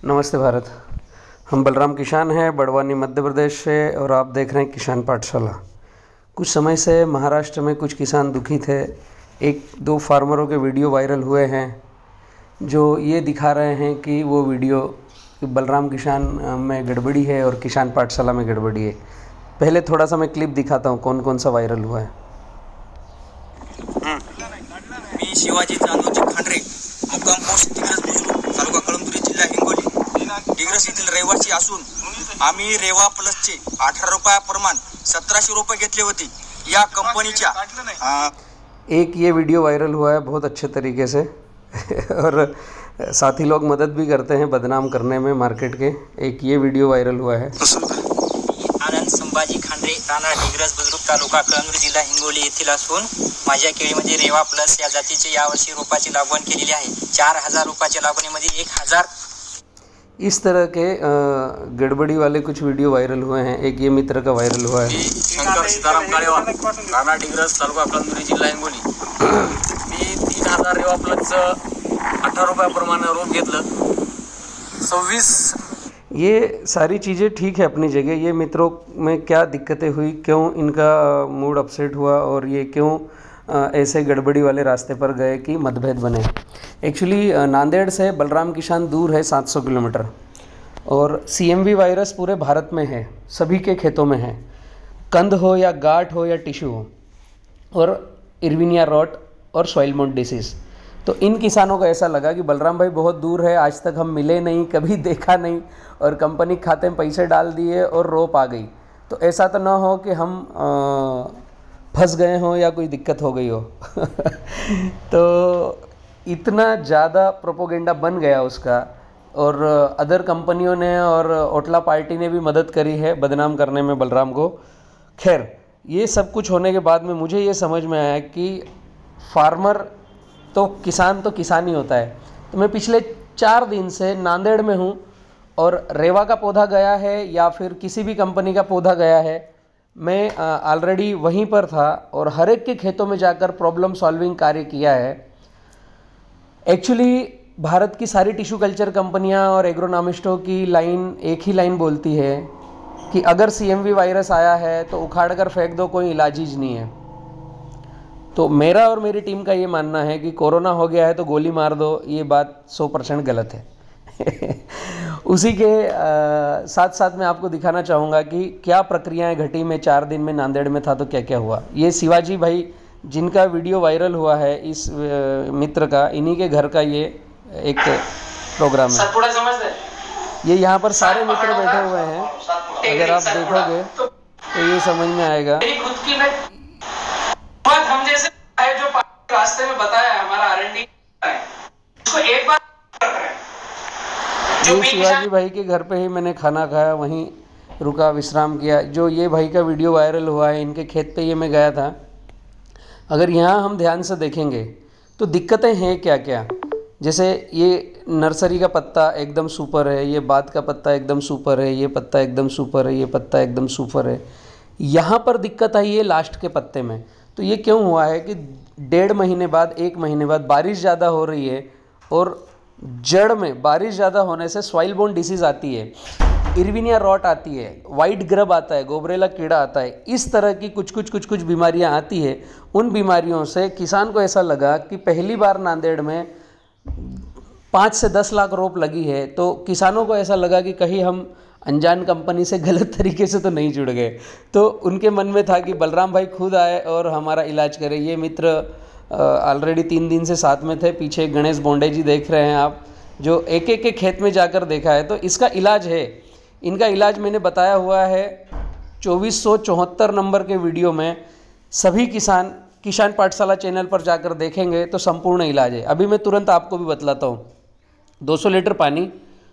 नमस्ते भारत। हम बलराम किसान हैं, बड़वानी मध्य प्रदेश से, और आप देख रहे हैं किसान पाठशाला। कुछ समय से महाराष्ट्र में कुछ किसान दुखी थे। एक दो फार्मरों के वीडियो वायरल हुए हैं जो ये दिखा रहे हैं कि वो वीडियो बलराम किसान में गड़बड़ी है और किसान पाठशाला में गड़बड़ी है। पहले थोड़ा सा मैं क्लिप दिखाता हूँ कौन कौन सा वायरल हुआ है। मी शिवाजी चांदोजी खांडरे, मुक्काम पोस्ट दिग्रस बुजुर्ग, तालुका कळमनुरी, जिल्हा हिंगोली, दिग्रस येथील रहिवासी असून आम्ही रेवा प्लसचे 18 रुपयाप्रमाण 1700 रुपये घेतले होते या कंपनीच्या। एक ये वीडियो वायरल हुआ है बहुत अच्छे तरीके से और साथी लोग मदद भी करते हैं बदनाम करने में मार्केट के। एक ये वीडियो वायरल हुआ है। आनंद संभाजी खांडरे, राणा दिग्रस बुजुर्ग, तालुका कळमनुरी, जिल्हा हिंगोली येथील असून माझ्या केळीमध्ये रेवा प्लस या जातीचे यावर्षी रोपाची लागवड केलेली आहे। 4000 रुपयाच्या लागवडीमध्ये 1000 इस तरह के गड़बड़ी वाले कुछ वीडियो वायरल हुए हैं। एक ये मित्र का वायरल हुआ है। शंकर सीताराम काळेवाल, राणा दिग्रस, तालुका कळमनुरी, जिल्हा हिंगोली। मी 3000 रेवा प्लस 18 रुपयाप्रमाणे रोप घेतलं। 26 ये सारी चीज़ें ठीक है अपनी जगह। ये मित्रों में क्या दिक्कतें हुई, क्यों इनका मूड अपसेट हुआ और ये क्यों ऐसे गड़बड़ी वाले रास्ते पर गए कि मतभेद बने। एक्चुअली नांदेड़ से बलराम किसान दूर है 700 किलोमीटर, और CMV वायरस पूरे भारत में है, सभी के खेतों में है, कंद हो या गांठ हो या टिश्यू हो, और इरविनिया रॉट और सॉइल माउंट डिसीज़। तो इन किसानों को ऐसा लगा कि बलराम भाई बहुत दूर है, आज तक हम मिले नहीं, कभी देखा नहीं, और कंपनी खाते में पैसे डाल दिए और रोप आ गई। तो ऐसा तो ना हो कि हम फंस गए हों या कोई दिक्कत हो गई हो तो इतना ज़्यादा प्रोपोगेंडा बन गया उसका, और अदर कंपनियों ने और ओटला पार्टी ने भी मदद करी है बदनाम करने में बलराम को। खैर, ये सब कुछ होने के बाद में मुझे ये समझ में आया कि फार्मर तो किसान ही होता है। तो मैं पिछले 4 दिन से नांदेड़ में हूँ, और रेवा का पौधा गया है या फिर किसी भी कंपनी का पौधा गया है, मैं ऑलरेडी वहीं पर था और हर एक के खेतों में जाकर प्रॉब्लम सॉल्विंग कार्य किया है। एक्चुअली भारत की सारी टिश्यू कल्चर कंपनियां और एग्रोनॉमिस्टों की लाइन एक ही लाइन बोलती है कि अगर CMV वायरस आया है तो उखाड़ कर फेंक दो, कोई इलाज ही नहीं है। तो मेरा और मेरी टीम का ये मानना है कि कोरोना हो गया है तो गोली मार दो, ये बात 100% गलत है उसी के साथ साथ मैं आपको दिखाना चाहूँगा कि क्या प्रक्रियाएं घटी। मैं 4 दिन में नांदेड़ में था तो क्या क्या हुआ। ये शिवाजी भाई जिनका वीडियो वायरल हुआ है, इस मित्र का, इन्हीं के घर का ये एक प्रोग्राम है। ये यहाँ पर सारे मित्र बैठे हुए हैं, अगर आप देखोगे तो ये समझ में आएगा। हम जैसे जो रास्ते में बताया हमारा R&D उसको एक बार ये शिवाजी भाई के घर पे ही मैंने खाना खाया, वहीं रुका, विश्राम किया। जो ये भाई का वीडियो वायरल हुआ है, इनके खेत पे ये मैं गया था। अगर यहाँ हम ध्यान से देखेंगे तो दिक्कतें हैं क्या क्या। जैसे ये नर्सरी का पत्ता एकदम सुपर है, ये बात का पत्ता एकदम सुपर है, ये पत्ता एकदम सुपर है, ये पत्ता एकदम सुपर है। यहाँ पर दिक्कत आई है लास्ट के पत्ते में। तो ये क्यों हुआ है कि 1.5 महीने बाद, 1 महीने बाद बारिश ज़्यादा हो रही है, और जड़ में बारिश ज़्यादा होने से सॉइल बोर्न डिसीज़ आती है, इरविनिया रॉट आती है, वाइट ग्रब आता है, गोबरेला कीड़ा आता है। इस तरह की कुछ बीमारियां आती है। उन बीमारियों से किसान को ऐसा लगा कि पहली बार नांदेड़ में 5 से 10 लाख रोप लगी है, तो किसानों को ऐसा लगा कि कहीं हम अनजान कंपनी से गलत तरीके से तो नहीं जुड़ गए। तो उनके मन में था कि बलराम भाई खुद आए और हमारा इलाज करें। ये मित्र ऑलरेडी 3 दिन से साथ में थे। पीछे गणेश बोंडे जी देख रहे हैं आप, जो एक एक के खेत में जाकर देखा है। तो इसका इलाज है, इनका इलाज मैंने बताया हुआ है 2474 नंबर के वीडियो में। सभी किसान पाठशाला चैनल पर जाकर देखेंगे तो संपूर्ण इलाज है। अभी मैं तुरंत आपको भी बतलाता हूँ। 200 लीटर पानी,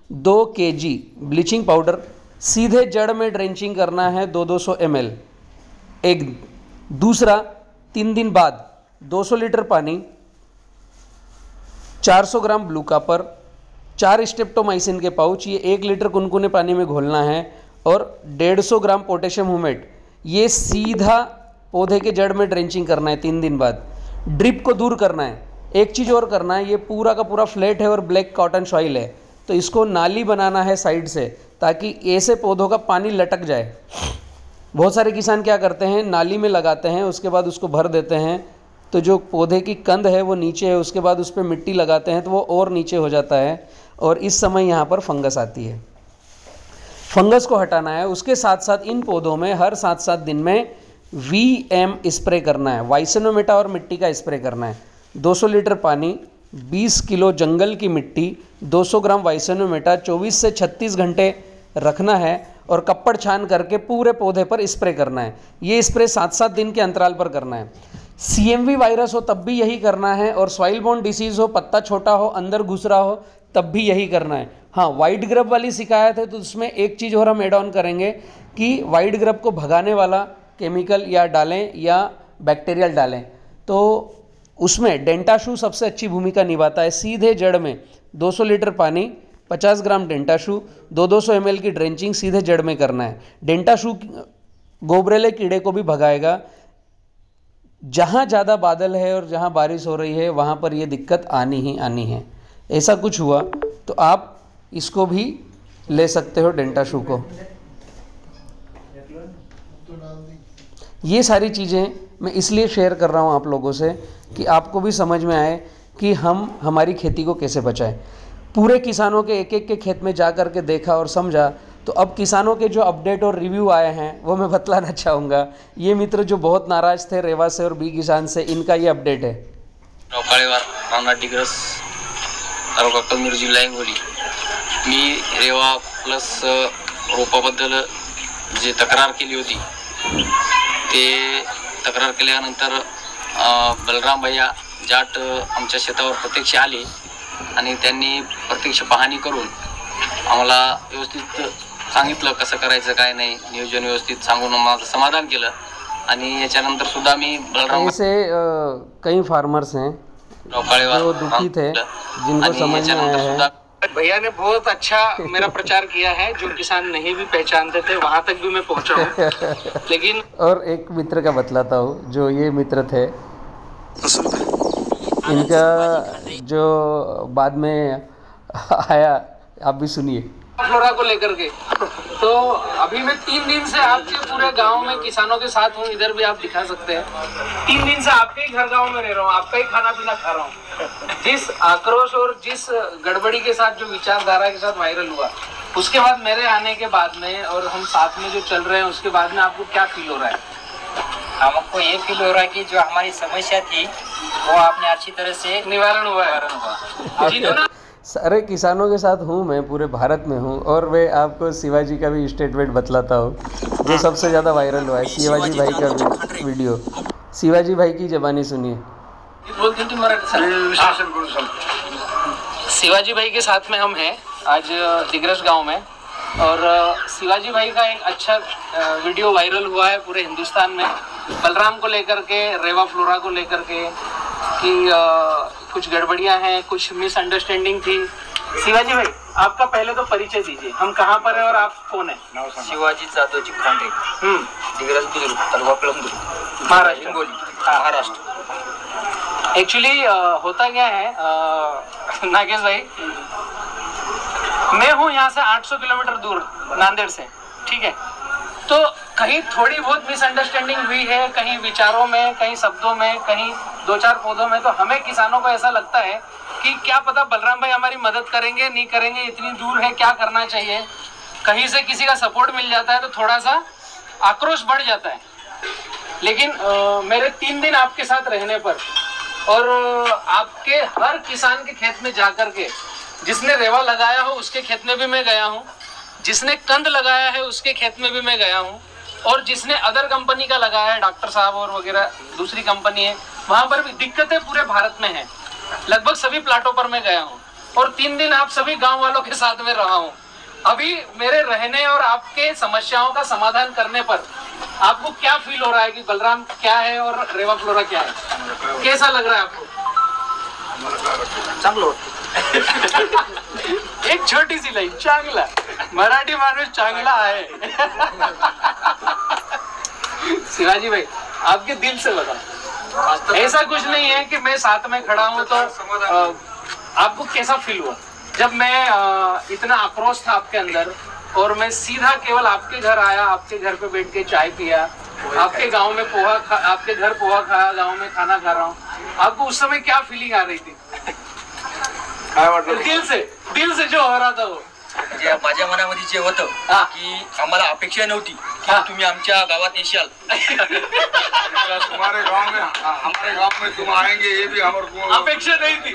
2 kg ब्लीचिंग पाउडर, सीधे जड़ में ड्रेंचिंग करना है 200 ml। एक दूसरा, 3 दिन बाद 200 लीटर पानी, 400 ग्राम ब्लू कॉपर, 4 स्टेप्टोमाइसिन के पाउच, ये 1 लीटर कुनकुने पानी में घोलना है, और 150 ग्राम पोटेशियम हुमेट, ये सीधा पौधे के जड़ में ड्रेंचिंग करना है 3 दिन बाद। ड्रिप को दूर करना है। एक चीज़ और करना है, ये पूरा का पूरा फ्लैट है और ब्लैक कॉटन सॉइल है, तो तो इसको नाली बनाना है साइड से, ताकि ऐसे पौधों का पानी लटक जाए। बहुत सारे किसान क्या करते हैं, नाली में लगाते हैं, उसके बाद उसको भर देते हैं, तो जो पौधे की कंद है वो नीचे है, उसके बाद उस पर मिट्टी लगाते हैं तो वो और नीचे हो जाता है, और इस समय यहाँ पर फंगस आती है। फंगस को हटाना है। उसके साथ साथ इन पौधों में हर 7-7 दिन में VM स्प्रे करना है, वाइसनोमेटा और मिट्टी का स्प्रे करना है। 200 लीटर पानी, 20 किलो जंगल की मिट्टी, 200 ग्राम वाइसनोमेटा 24 से 36 घंटे रखना है और कपड़ छान करके पूरे पौधे पर स्प्रे करना है। ये स्प्रे 7-7 दिन के अंतराल पर करना है। CMV वायरस हो तब भी यही करना है, और सॉइल बोर्न डिसीज़ हो, पत्ता छोटा हो, अंदर घुस रहा हो, तब भी यही करना है। हाँ, वाइट ग्रब वाली शिकायत है तो उसमें एक चीज़ और हम एड ऑन करेंगे कि वाइट ग्रब को भगाने वाला केमिकल या डालें या बैक्टीरियल डालें, तो उसमें डेंटाशू सबसे अच्छी भूमिका निभाता है। सीधे जड़ में 200 लीटर पानी, 50 ग्राम डेंटाशू, 200 ml की ड्रेंचिंग सीधे जड़ में करना है। डेंटाशू गोबरेले कीड़े को भी भगाएगा। जहाँ ज़्यादा बादल है और जहाँ बारिश हो रही है वहाँ पर ये दिक्कत आनी ही आनी है। ऐसा कुछ हुआ तो आप इसको भी ले सकते हो, डेंटाशू को। ये सारी चीज़ें मैं इसलिए शेयर कर रहा हूँ आप लोगों से कि आपको भी समझ में आए कि हम हमारी खेती को कैसे बचाएं। पूरे किसानों के एक एक के खेत में जा कर के देखा और समझा, तो अब किसानों के जो अपडेट और रिव्यू आए हैं वो मैं बतलाना चाहूँगा। ये मित्र जो बहुत नाराज़ थे रेवा से और बी किसान से, इनका ये अपडेट है। डिग्रस तालुका कळमनुरी जिल्हा हिंगोली। मी रेवा प्लस रोपाबद्दल जे तक्रार केली होती ते तक्रार केल्यानंतर बलराम भैया जाट आमच्या शेतावर प्रत्यक्ष आले आणि त्यांनी प्रत्यक्ष पाहणी करून आम्हाला व्यवस्थित सांगितलं कसं करायचं काय नाही, नियोजन व्यवस्थित सांगून आम्हाला समाधान केलं। आणि याच्यानंतर सुद्धा मी बलराम ऐसे कई फार्मर्स हैं जो दुखी थे, जिनको समझ में आया है। भैया ने बहुत अच्छा मेरा प्रचार किया है, जो किसान नहीं भी पहचानते थे वहां तक भी मैं पहुंचा हूं। लेकिन और एक मित्र का बतलाता हूँ, जो ये मित्र थे, इनका जो बाद में आया आप भी सुनिए। फ्लोरा को लेकर के तो अभी मैं 3 दिन से आपके पूरे गांव में किसानों के साथ हूँ, इधर भी आप दिखा सकते हैं। 3 दिन से आपके ही घर गांव में रह रहा हूँ, आपका ही खाना पीना खा रहा हूँ। जिस आक्रोश और जिस गड़बड़ी के साथ जो विचारधारा के साथ वायरल हुआ, उसके बाद मेरे आने के बाद में और हम साथ में जो चल रहे हैं उसके बाद में आपको क्या फील हो रहा है? हमको ये फील हो रहा है कि जो हमारी समस्या थी वो आपने अच्छी तरह से निवारण हुआ है। जी तो ना, सारे किसानों के साथ हूँ मैं, पूरे भारत में हूँ। और मैं आपको शिवाजी का भी स्टेटमेंट बतलाता हूँ जो सबसे ज़्यादा वायरल हुआ है, शिवाजी भाई का वीडियो। शिवाजी भाई की ज़बानी सुनिए। शिवाजी भाई के साथ में हम हैं आज दिग्रस गांव में, और शिवाजी भाई का एक अच्छा वीडियो वायरल हुआ है पूरे हिंदुस्तान में, बलराम को लेकर के, रेवा फ्लोरा को लेकर के, कि कुछ गड़बड़ियां हैं, कुछ मिसअंडरस्टैंडिंग थी। शिवाजी भाई, आपका पहले तो परिचय दीजिए, हम कहाँ पर हैं और आप कौन हैं? शिवाजी जाधवजी खांडे, दिग्रस बुजुर्ग, तालुका कळमनुरी, महाराष्ट्र। हिंगोली, महाराष्ट्र। एक्चुअली होता क्या है नागेश भाई, मैं हूँ यहाँ से 800 किलोमीटर दूर नांदेड़ से, ठीक है। तो कहीं थोड़ी बहुत मिसअंडरस्टैंडिंग हुई है, कहीं विचारों में, कहीं शब्दों में, कहीं 2-4 पौधों में। तो हमें किसानों को ऐसा लगता है कि क्या पता बलराम भाई हमारी मदद करेंगे, नहीं करेंगे, इतनी दूर है, क्या करना चाहिए। कहीं से किसी का सपोर्ट मिल जाता है तो थोड़ा सा आक्रोश बढ़ जाता है। लेकिन मेरे 3 दिन आपके साथ रहने पर और आपके हर किसान के खेत में जाकर के, जिसने रेवा लगाया हो उसके खेत में भी मैं गया हूँ, जिसने कंद लगाया है उसके खेत में भी मैं गया हूँ, और जिसने अदर कंपनी का लगाया है, डॉक्टर साहब और वगैरह दूसरी कंपनी है, वहाँ पर भी दिक्कतें पूरे भारत में हैं। लगभग सभी प्लाटों पर मैं गया हूँ और 3 दिन आप सभी गांव वालों के साथ में रहा हूँ। अभी मेरे रहने और आपके समस्याओं का समाधान करने पर आपको क्या फील हो रहा है कि बलराम क्या है और रेवा फ्लोरा क्या है? कैसा लग रहा है आपको? चांगलं एक छोटी सी लाइन, चांगला, मराठी माणूस चांगला आहे। शिवाजी भाई, आपके दिल से बताओ, ऐसा कुछ नहीं है कि मैं साथ में खड़ा हूँ तो आपको कैसा फील हुआ? जब मैं इतना आक्रोश था आपके अंदर और मैं सीधा केवल आपके घर आया, आपके घर पे बैठ के चाय पिया, आपके गांव में आपके घर पोहा खाया, गांव में खाना खा रहा हूँ, आपको उस समय क्या फीलिंग आ रही थी? दिल से जो हो रहा था वो जे माझ्या मनामध्ये जे होतं की आम्हाला अपेक्षा नव्हती की तुम्ही आमच्या गावात येशाल. हमारे गांव में तुम आएंगे ये भी हमारे को अपेक्षा नहीं थी.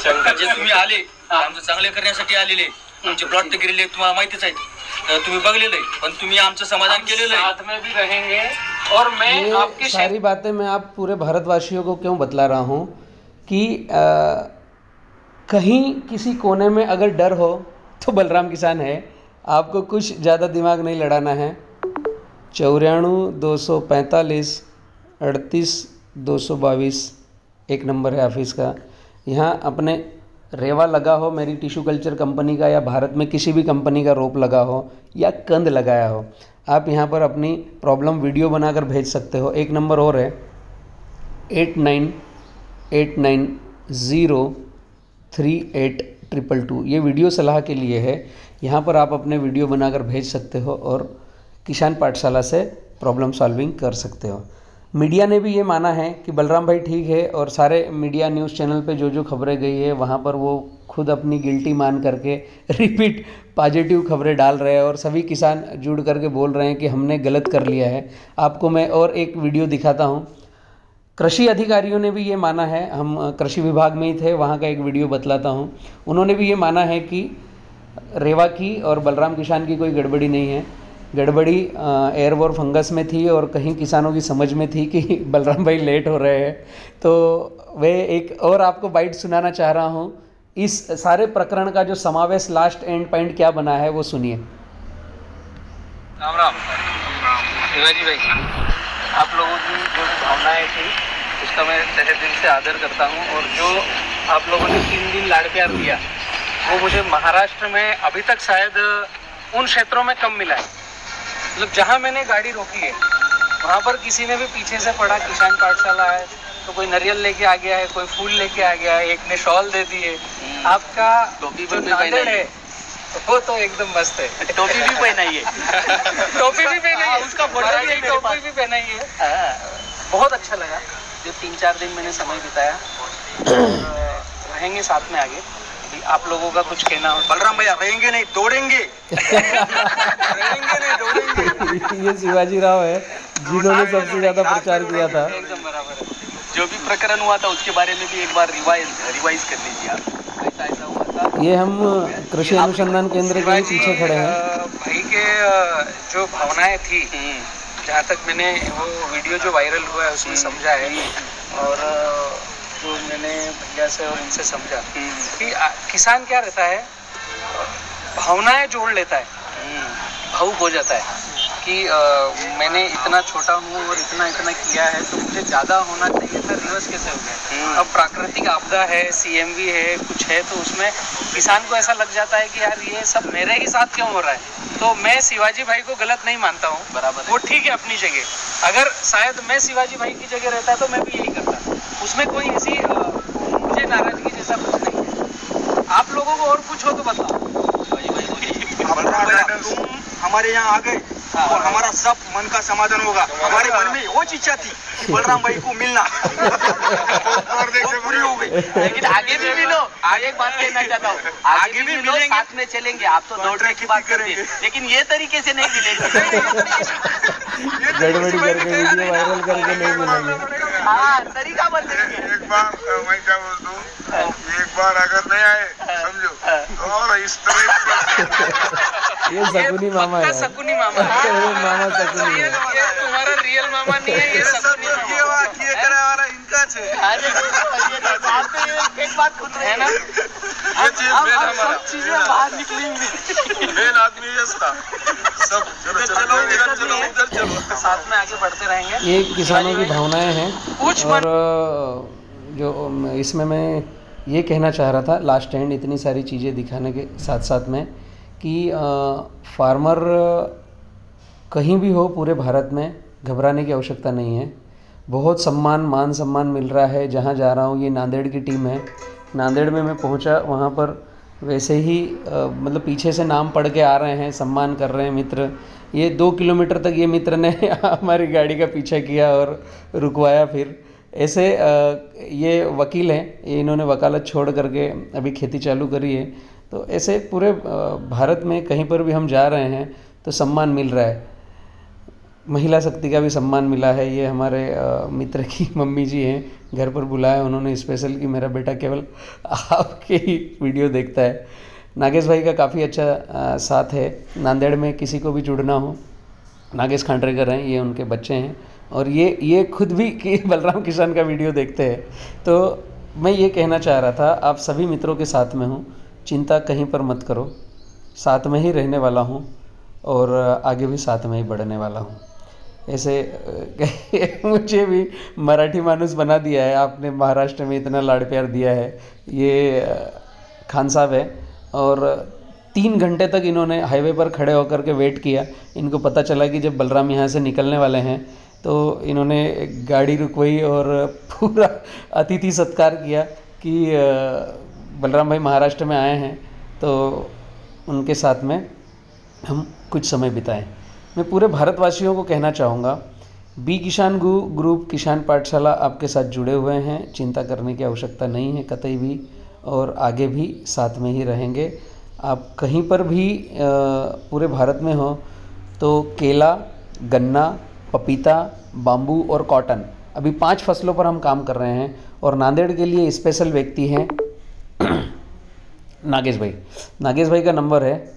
जे तुम्ही आले आमचं चांगले करण्यासाठी आलेले, आमचे प्लॉट तर गेलेले तुम्हाला माहितीच आहे, तुम्ही बघलेलं आहे, पण तुम्ही आमचं समाधान केलेलं आहे. साथ में भी रहेंगे. और मैं आपकी सारी बातें मैं आप पूरे भारतवासियों को क्यों बतला रहा हूँ कि कहीं किसी कोने में अगर डर हो तो बलराम किसान है. आपको कुछ ज़्यादा दिमाग नहीं लड़ाना है. 94 245 38 222 एक नंबर है ऑफिस का. यहाँ अपने रेवा लगा हो, मेरी टिश्यू कल्चर कंपनी का, या भारत में किसी भी कंपनी का रोप लगा हो या कंद लगाया हो, आप यहाँ पर अपनी प्रॉब्लम वीडियो बनाकर भेज सकते हो. एक नंबर और है 8989038222. ये वीडियो सलाह के लिए है. यहाँ पर आप अपने वीडियो बनाकर भेज सकते हो और किसान पाठशाला से प्रॉब्लम सॉल्विंग कर सकते हो. मीडिया ने भी ये माना है कि बलराम भाई ठीक है, और सारे मीडिया न्यूज़ चैनल पे जो खबरें गई है वहाँ पर वो खुद अपनी गिल्टी मान करके रिपीट पॉजिटिव खबरें डाल रहे हैं, और सभी किसान जुड़ करके बोल रहे हैं कि हमने गलत कर लिया है. आपको मैं और एक वीडियो दिखाता हूँ. कृषि अधिकारियों ने भी ये माना है, हम कृषि विभाग में ही थे, वहाँ का एक वीडियो बतलाता हूँ. उन्होंने भी ये माना है कि रेवा की और बलराम किसान की कोई गड़बड़ी नहीं है. गड़बड़ी एयरवॉर फंगस में थी और कहीं किसानों की समझ में थी कि बलराम भाई लेट हो रहे हैं. तो वे एक और आपको बाइट सुनाना चाह रहा हूँ. इस सारे प्रकरण का जो समावेश लास्ट एंड पॉइंट क्या बना है वो सुनिए. राम राम शिवाजी भाई, आप लोगों की जो भावनाएं थी उसका मैं तहे दिल से आदर करता हूं, और जो आप लोगों ने 3 दिन लाड़ प्यार दिया वो मुझे महाराष्ट्र में अभी तक शायद उन क्षेत्रों में कम मिला है. मतलब जहां मैंने गाड़ी रोकी है वहां पर किसी ने भी पीछे से पढ़ा किसान पाठशाला है तो कोई नारियल लेके आ गया है, कोई फूल लेके आ गया है, एक ने शॉल दे दी है. आपका जो नांदेड़ है वो तो एकदम मस्त है. टोपी भी पहनाई है. टोपी भी पहनाई है, उसका टोपी भी पहनाई है. बहुत अच्छा लगा जो 3-4 दिन मैंने समय बिताया. रहेंगे साथ में आगे. आप लोगों का कुछ कहना हो? बलराम भैया रहेंगे नहीं दौड़ेंगे. रहेंगे नहीं दौड़ेंगे. ये शिवाजी राव है जिन्होंने सबसे ज़्यादा प्रचार किया था. एकदम बराबर है. जो भी प्रकरण हुआ था उसके बारे में भी एक बार रिवाइज कर लीजिए आप. ऐसा हुआ था. ये हम कृषि अनुसंधान केंद्र के पीछे खड़े हैं. भाई के जो भावनाएं थी, जहाँ तक मैंने वो वीडियो जो वायरल हुआ है उसमें समझा है, और जो मैंने भैया से और इनसे समझा कि किसान क्या रहता है, भावनाएं जोड़ लेता है, भावुक हो जाता है कि मैंने इतना छोटा हूँ और इतना किया है तो मुझे ज़्यादा होना चाहिए था. रिवर्स कैसे हो गया? अब प्राकृतिक आपदा है, CMV है, कुछ है, तो उसमें किसान को ऐसा लग जाता है कि यार ये सब मेरे ही साथ क्यों हो रहा है. तो मैं शिवाजी भाई को गलत नहीं मानता हूँ, बराबर वो ठीक है अपनी जगह. अगर शायद मैं शिवाजी भाई की जगह रहता तो मैं भी यही करता. उसमें कोई ऐसी मुझे नाराजगी जैसा कुछ नहीं है. आप लोगों को और कुछ हो तो बताओ. तुम हमारे यहाँ आ गए और हमारा सब मन का समाधान होगा. हमारे मन में वो इच्छा थी कि बलराम भाई को मिलना और देखो पूरी हो गई. लेकिन आगे भी मिलो. आगे एक बात कहना चाहता हूँ, आगे भी मिलेंगे, साथ में चलेंगे. आप तो दौड़ने की बात करेंगे, लेकिन ये तरीके से नहीं मिलेंगे. गड़बड़ी करके वीडियो वायरल करके नहीं मिलेंगे. हाँ, तरीका बदलेंगे. एक बार मैं क्या बोलता हूँ, एक बार अगर नहीं आए समझो तो और इस तरह ये शकुनी मामा है. शकुनी मामा है. ये मामा शकुनी है. ये तुम्हारा रियल मामा नहीं है, ये शकुनी मामा इनका एक बात खुद है ना. सब चीजें बाहर निकलेंगी. मेन आदमी ये था सब. चलो इधर चलो साथ में आगे बढ़ते रहेंगे. ये किसानों की भावनाएं हैं. कुछ और जो इसमें मैं ये कहना चाह रहा था लास्ट एंड इतनी सारी चीज़ें दिखाने के साथ साथ में कि फार्मर कहीं भी हो पूरे भारत में घबराने की आवश्यकता नहीं है. बहुत मान सम्मान मिल रहा है. जहाँ जा रहा हूँ, ये नांदेड़ की टीम है, नांदेड़ में मैं पहुंचा, वहाँ पर वैसे ही मतलब पीछे से नाम पढ़ के आ रहे हैं, सम्मान कर रहे हैं मित्र। ये 2 किलोमीटर तक ये मित्र ने हमारी गाड़ी का पीछा किया और रुकवाया। फिर ऐसे ये वकील हैं, ये इन्होंने वकालत छोड़ करके अभी खेती चालू करी है। तो ऐसे पूरे भारत में कहीं पर भी हम जा रहे हैं तो सम्मान मिल रहा है। महिला शक्ति का भी सम्मान मिला है। ये हमारे मित्र की मम्मी जी हैं, घर पर बुलाया उन्होंने स्पेशल कि मेरा बेटा केवल आपके ही वीडियो देखता है। नागेश भाई का काफ़ी अच्छा साथ है। नांदेड़ में किसी को भी जुड़ना हो, नागेश खांडरेकर हैं, ये उनके बच्चे हैं और ये खुद भी कि बलराम किसान का वीडियो देखते हैं। तो मैं ये कहना चाह रहा था, आप सभी मित्रों के साथ में हूँ, चिंता कहीं पर मत करो, साथ में ही रहने वाला हूँ और आगे भी साथ में ही बढ़ने वाला हूँ। ऐसे मुझे भी मराठी मानुस बना दिया है आपने, महाराष्ट्र में इतना लाड़ प्यार दिया है। ये खान साहब है और 3 घंटे तक इन्होंने हाईवे पर खड़े होकर के वेट किया। इनको पता चला कि जब बलराम यहाँ से निकलने वाले हैं तो इन्होंने गाड़ी रुकवाई और पूरा अतिथि सत्कार किया कि बलराम भाई महाराष्ट्र में आए हैं तो उनके साथ में हम कुछ समय बिताएं। मैं पूरे भारतवासियों को कहना चाहूँगा, बी किसान ग्रुप किसान पाठशाला आपके साथ जुड़े हुए हैं, चिंता करने की आवश्यकता नहीं है कतई भी, और आगे भी साथ में ही रहेंगे। आप कहीं पर भी पूरे भारत में हो तो केला, गन्ना, पपीता, बाम्बू और कॉटन, अभी 5 फसलों पर हम काम कर रहे हैं। और नांदेड़ के लिए स्पेशल व्यक्ति हैं नागेश भाई। नागेश भाई का नंबर है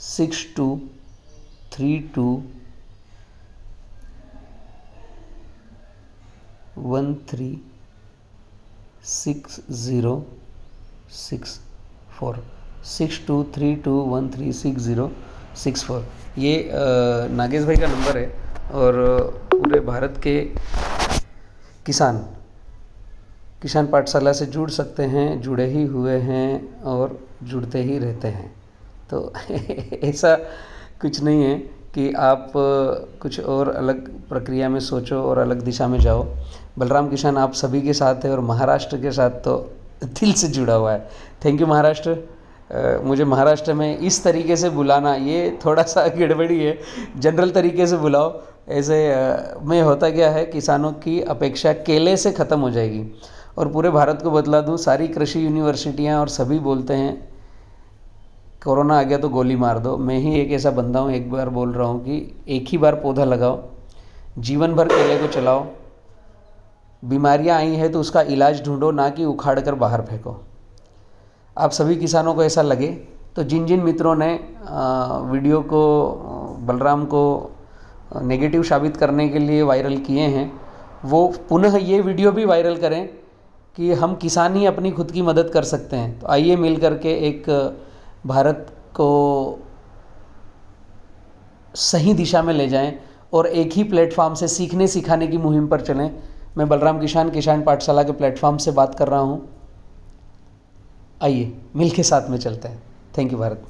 6232136064 6232136064। ये नागेश भाई का नंबर है और पूरे भारत के किसान पाठशाला से जुड़ सकते हैं, जुड़े ही हुए हैं और जुड़ते ही रहते हैं। तो ऐसा कुछ नहीं है कि आप कुछ और अलग प्रक्रिया में सोचो और अलग दिशा में जाओ। बलराम किसान आप सभी के साथ है और महाराष्ट्र के साथ तो दिल से जुड़ा हुआ है। Thank you Maharashtra. मुझे महाराष्ट्र में इस तरीके से बुलाना ये थोड़ा सा गड़बड़ी है, जनरल तरीके से बुलाओ। ऐसे में होता क्या है, किसानों की अपेक्षा केले से ख़त्म हो जाएगी और पूरे भारत को बतला दूं, सारी कृषि यूनिवर्सिटियां और सभी बोलते हैं कोरोना आ गया तो गोली मार दो। मैं ही एक ऐसा बंदा हूँ, एक बार बोल रहा हूँ कि एक ही बार पौधा लगाओ, जीवन भर केले को चलाओ। बीमारियाँ आई हैं तो उसका इलाज ढूंढो, ना कि उखाड़ कर बाहर फेंको। आप सभी किसानों को ऐसा लगे तो जिन जिन मित्रों ने वीडियो को बलराम को नेगेटिव साबित करने के लिए वायरल किए हैं, वो पुनः ये वीडियो भी वायरल करें कि हम किसान ही अपनी खुद की मदद कर सकते हैं। तो आइए मिल करके एक भारत को सही दिशा में ले जाएं और एक ही प्लेटफॉर्म से सीखने सिखाने की मुहिम पर चलें। मैं बलराम किसान पाठशाला के प्लेटफॉर्म से बात कर रहा हूं। आइए मिल के साथ में चलते हैं। Thank you Bharat.